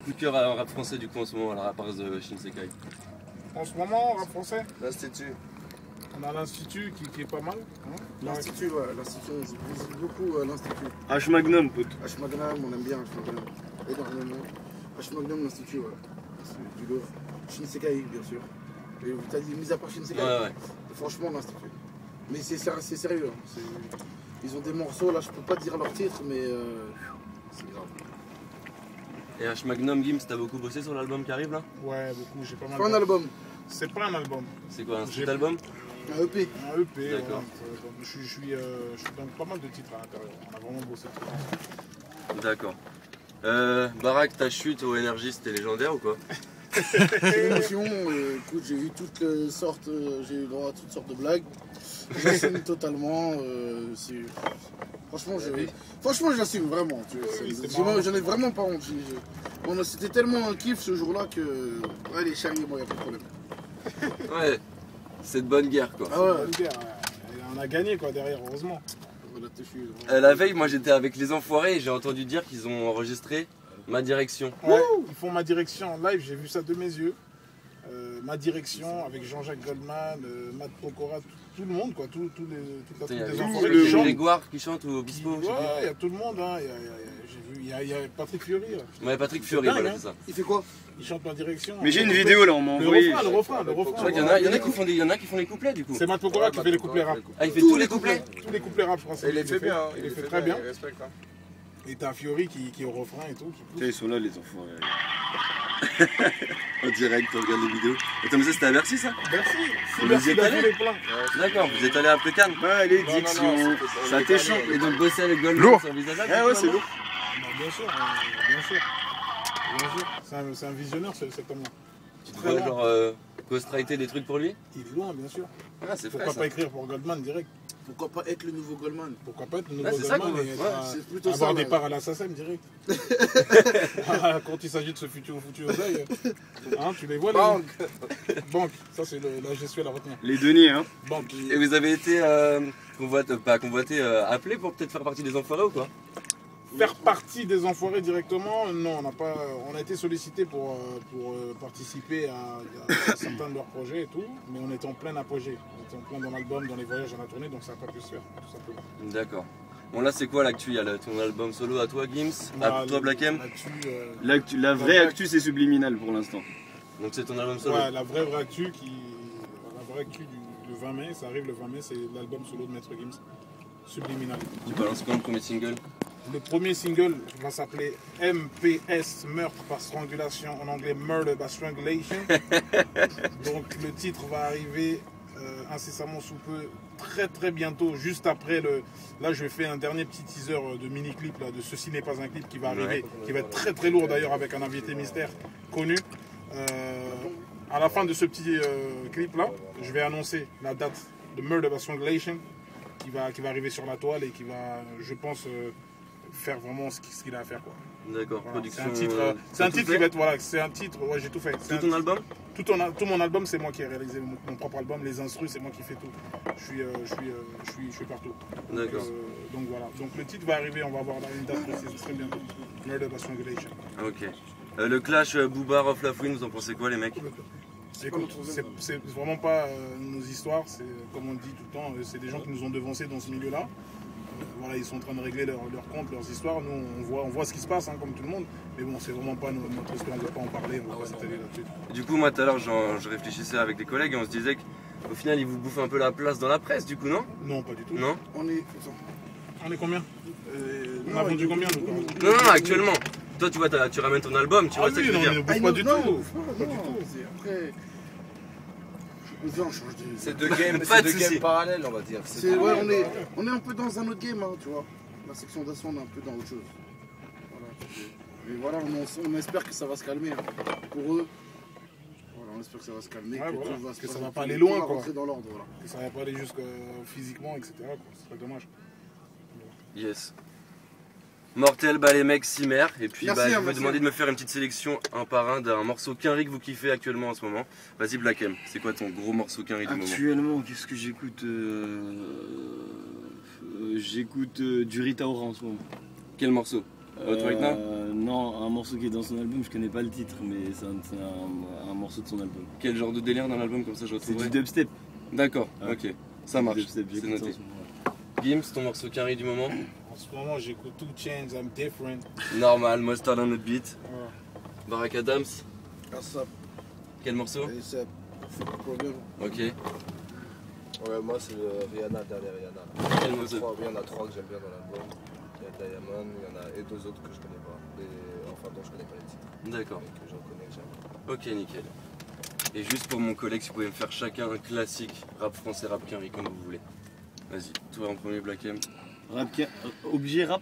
Coup de cœur à rap français du coup en ce moment, alors à part The Shinsekai. En ce moment, rap français, L'Institut. on a l'Institut qui est pas mal. Hein. L'Institut, ouais, l'Institut, je visite beaucoup l'Institut. H Magnum, pote. H Magnum, on aime bien H Magnum. Énormément. H Magnum, l'Institut, ouais. C'est du lourd. Shinsekai, bien sûr. Et t'as dit, mis à part Shinsekai, Ouais. franchement, l'Institut. Mais c'est sérieux. Hein. Ils ont des morceaux, là, je peux pas dire leur titre, mais c'est grave. Et H Magnum, Gims, t'as beaucoup bossé sur l'album qui arrive là? Ouais, beaucoup, j'ai pas mal. Pas un album, C'est pas un album, C'est quoi, un J'ai- street album? un EP. un EP. D'accord. Ouais. Je suis dans pas mal de titres à l'intérieur. On a vraiment bossé tout. D'accord. Barak, ta chute au Energy, c'était légendaire ou quoi? C'est une émotion, écoute, j'ai eu toutes sortes, j'ai eu droit à toutes sortes de blagues. J'assume totalement. Franchement, j'assume vraiment. Tu vois, Oui, c'est marrant. j'en ai vraiment pas honte. C'était tellement un kiff ce jour-là que. Allez, charriez-moi, y'a pas de problème. Ouais, c'est de bonne guerre quoi. Ah ouais, Bonne guerre, et on a gagné quoi derrière, heureusement. voilà, t'es fou. La veille, moi j'étais avec les Enfoirés et j'ai entendu dire qu'ils ont enregistré Ma Direction. Ouais, ils font Ma Direction en live, j'ai vu ça de mes yeux. Ma Direction avec Jean-Jacques Goldman, Matt Pokora, tout le monde quoi, toute la troupe Il y a des le Enfoirés qui chantent. Grégoire qui chante ou Obispo. je sais Ouais, il y a tout le monde, hein. J'ai vu, il y a Patrick Fiori là. plus. Ouais, Patrick Fiori, dingue, voilà, hein. c'est ça. Il fait quoi? Il chante Ma Direction. Mais j'ai une vidéo là, on m'a Le envoyé. refrain. Je crois qu'il y en a, il y en a qui font les couplets du coup. C'est Matt Pokora qui fait les couplets rap. Ah, il fait tous les couplets? Tous les couplets rap français. Et il les fait bien. Il les fait très bien. Il respecte. Hein. Et t'as Fiori qui est au refrain et tout. Qui pousse. Putain, ils sont là, les enfoirés. En direct, on regarde les vidéos. Attends, mais ça c'était à Bercy ça? Merci. Vous Merci y êtes d'avoir allé les plans. D'accord, vous êtes allé après Cannes? Ouais, les Non, non, dictions, non, ça t'échante. Et donc bosser avec Goldman, Lourd. c'est envisageable? Ah ouais, c'est finalement lourd. Bah, bien sûr, bien sûr. Bien sûr. C'est un visionnaire cet homme-là. Tu te Très vois loin. genre ghostwriter des trucs pour lui? Il est loin, bien sûr. Ah, c'est Pourquoi frais pas ça. écrire pour Goldman direct? Pourquoi pas être le nouveau Goldman? Pourquoi pas être le Ah, nouveau c'est ça Goldman qu'on et veut. être Ouais, c'est plutôt avoir ça, des là. parts à l'assassin direct? Quand il s'agit de ce futur oseille, hein, tu les vois Banque. Banque, ça c'est la gestuelle à retenir. Les deniers, hein. Banque. Et vous avez été appelé pour peut-être faire partie des Enfoirés ou quoi? Faire partie des Enfoirés directement, non, on a été sollicité pour participer à certains de leurs projets et tout, mais on était en plein apogée. On était en plein dans l'album, dans les voyages, dans la tournée, donc ça n'a pas pu se faire, tout simplement. D'accord. Bon là c'est quoi l'actu? Il y a ton album solo à toi Gims, à Bah, toi Black M. là-dessus, La vraie actu, c'est subliminal pour l'instant. Donc c'est ton album solo. ouais, la vraie actu du 20 mai, ça arrive le 20 mai, c'est l'album solo de Maître Gims, Subliminal. Tu balances quand le premier single? Le premier single va s'appeler MPS, meurtre par strangulation, en anglais Murder by Strangulation. Donc le titre va arriver incessamment sous peu, très très bientôt, juste après le... Là je fais un dernier petit teaser de mini-clip, là, de Ceci n'est pas un clip qui va arriver, qui va être très très lourd d'ailleurs avec un invité mystère connu. À la fin de ce petit clip là, je vais annoncer la date de Murder by Strangulation qui va arriver sur la toile et qui va, je pense, faire vraiment ce qu'il a à faire quoi. D'accord, Voilà. production. C'est un titre qui va être, voilà, c'est un titre, ouais j'ai tout fait. C'est Tout ton album? tout mon album c'est moi qui ai réalisé mon propre album, les instrus c'est moi qui fais tout. Je suis partout. D'accord. Donc voilà, donc le titre va arriver, on va avoir là une date précise très bientôt. Murder by Strangulation. Ok. Le clash Booba Rof Lafouine, vous en pensez quoi les mecs? Écoute, c'est vraiment pas nos histoires, c'est comme on le dit tout le temps, c'est des gens qui nous ont devancés dans ce milieu-là. Voilà, ils sont en train de régler leurs comptes, leurs histoires. Nous, on voit ce qui se passe, hein, comme tout le monde. Mais bon, c'est vraiment pas notre histoire, on ne veut pas en parler, on va pas s'étaler là-dessus. Du coup, moi tout à l'heure, je réfléchissais avec des collègues et on se disait qu'au final, ils vous bouffent un peu la place dans la presse, du coup, non? Non, pas du tout. Non? On est. On est combien On non, a vendu combien nous Non, non, actuellement. Toi, tu vois, tu ramènes ton album, tu Ah vois ce que oui, je veux non, dire. on ne bouffe pas du non, tout. Pas du tout. Après. Viens, on change de. C'est deux games, Pas c'est de deux soucis. games parallèles, on va dire. Ouais, on est un peu dans un autre game, hein, tu vois. La section d'assaut, on est un peu dans autre chose. Voilà. Mais voilà, on espère que ça va se calmer. Hein. Pour eux, voilà, on espère que ça va se calmer. Ouais, que voilà, tout va que ça passer- va pas aller tout loin, va quoi. rentrer dans l'ordre, voilà. Que ça va pas aller jusque physiquement, etc. quoi. Ce serait dommage. Yes. Mortel, bah les mecs, Cimer. Et puis Merci, bah, je hein, vais vous merci. demander de me faire une petite sélection un par un d'un morceau qu'Henri que vous kiffez actuellement en ce moment. Vas-y, Black M, c'est quoi ton gros morceau qu'Henri du moment? Actuellement, qu'est-ce que j'écoute J'écoute du Rita Ora en ce moment. Quel morceau? Hot Right Now? Non, un morceau qui est dans son album, je connais pas le titre, mais c'est un morceau de son album. Quel genre de délire dans l'album, comme ça je C'est retrouverai? du dubstep. D'accord, Ouais. ok. Ça marche, Dubstep, c'est j'écoute ça noté. en ce moment. Gims, ton morceau carré du moment? En ce moment, j'écoute 2 Chainz, I'm Different. Normal, Mustard on the beat. Voilà. Barack Adams, ASAP, quel morceau? ASAP, c'est pas de problème. Ok. Ouais, moi c'est le Rihanna, dernier Rihanna. Quel morceau? Il y en a 3 que j'aime bien dans l'album. Il y a Diamond, il y en a et 2 autres que je connais pas. Enfin, dont je connais pas les titres. D'accord. Mais que j'en connais, que j'aime. Ok, nickel. Et juste pour mon collègue, si vous pouvez me faire chacun un classique rap français, rap quinri, comme vous voulez. Vas-y, toi en premier, Black M. Objet rap,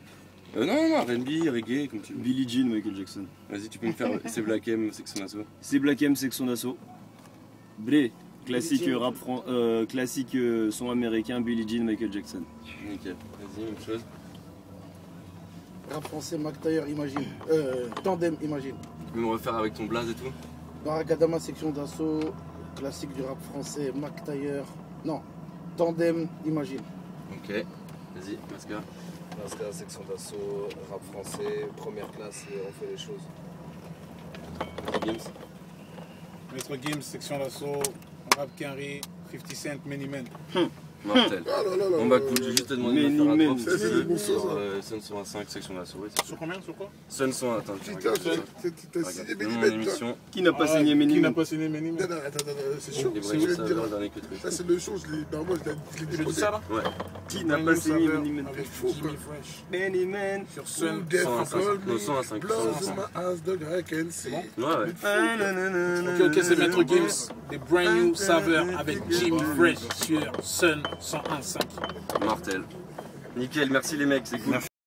Non, R&B, reggae, comme tu veux. Billie Jean, Michael Jackson. Vas-y, tu peux me faire c'est Black M, Section Asso. C'est Black M, Section d'Assaut. Blé, classique Billie Jean. rap classique son américain, Billie Jean, Michael Jackson. Nickel. Vas-y, même chose. Rap français, Mac Taylor, Imagine. Tandem, Imagine. Tu peux me refaire avec ton blaze et tout? Barack Adama, section d'assaut. Classique du rap français, Mac Taylor. Non, Tandem, Imagine. Ok. Vas-y, Masca. Parce que la section d'assaut, rap français, première classe, et on fait les choses. Gims. Maître Gims, section d'assaut, Rap Quinry, 50 Cent, Many Men. Mortel. Bon bah cool, j'ai juste te demandé de me faire un drop si tu Ça, c'est veux. des morceaux, Sur ça. Sun 125, Section d'Assaut. Ouais, c'est Sur combien? Sur quoi? Sun 100, attends. Putain, t'as signé Regarde, Many mon Men, toi. émission. Qui n'a pas Ah, signé Qui Many n'a Men? pas signé Many Men? Non, attends, c'est chaud. Les C'est vrais ce que je ça viens de va le dire. dernier que truc. Ça, c'est le show, normalement, je l'ai Je dis déposé. ça là? Ouais. Qui n'a Brand pas New signé Saveur Many Men? avec Fou, Jimmy quoi. Fresh. Many Men. Sur Sun. Death 105, Call non, me, 105, Blood 105. in my ass, dog, I can see. C'est bon? Ouais, ouais. Ok, c'est Maître Gims, des Brand New Saveur avec Jimmy Fresh sur Sun 101.5. Mortel. Nickel, merci les mecs, c'est cool.